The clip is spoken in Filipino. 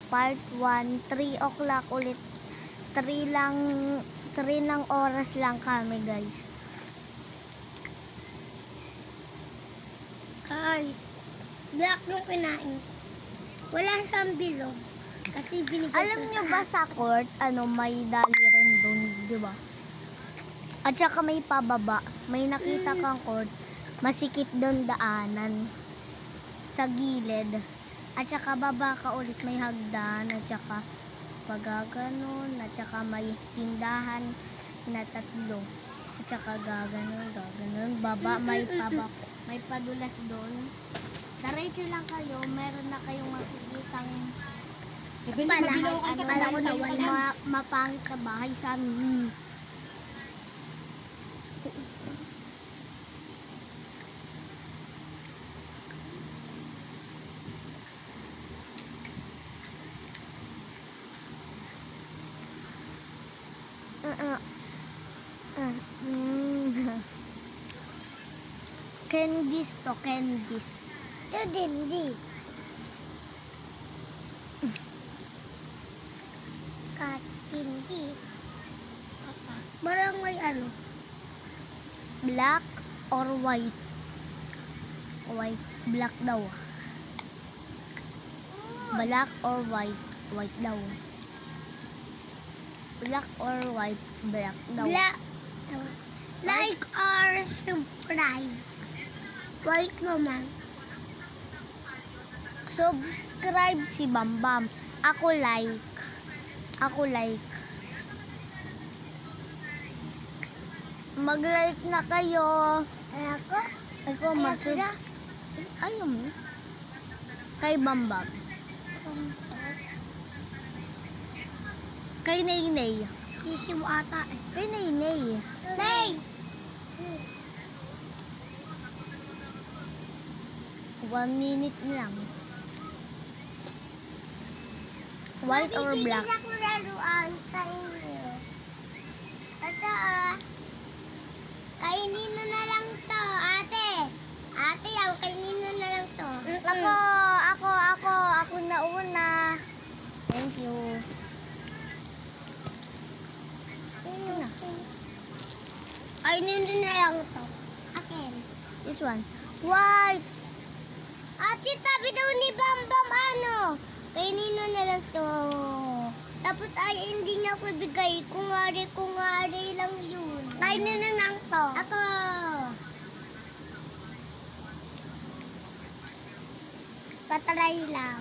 part 1, 3 o'clock ulit. 3 lang oras lang kami, guys. Guys, black nung kinain. Wala siyang bilog. Kasi binigay Alam ko nyo sa ba sa court, may dali rin dun, di ba? At saka may pababa. May nakita kang court, masikip dun daanan. Sa gilid. At saka baba ka ulit, may hagdan. At saka pagaganon. At saka may tindahan na 3. At saka gaganon. Baba, may padulas dun. Diretso lang kayo, meron na kayong makikitang mapangit na bahay sa amin. Candies to, candies. Ito din. Katindi. Parang may ano. Black or white? White. Black daw. Black or white? White daw. Black or white? Black daw. Like or subscribe. White naman. Subscribe si Bambam. Ako like. Mag-like na kayo. Ako mag-subscribe. Ayaw mo? Kay Bambam. Kay Naynay. Sisiw ata eh. Kay Naynay. Nay! 1 minute lang. White or black? Mabibigyan ako laruan sa inyo. Ito kainin na lang to, ate. Ate, kainin na lang to. Ako na una. Thank you. Kainin na lang to. Akin. This one. White. Ate, tabi daw ni Bambam kainin na lang to. Tapos hindi niya ko bigay. Kungari lang yun. Kainin na lang to. Ako. Patry lang.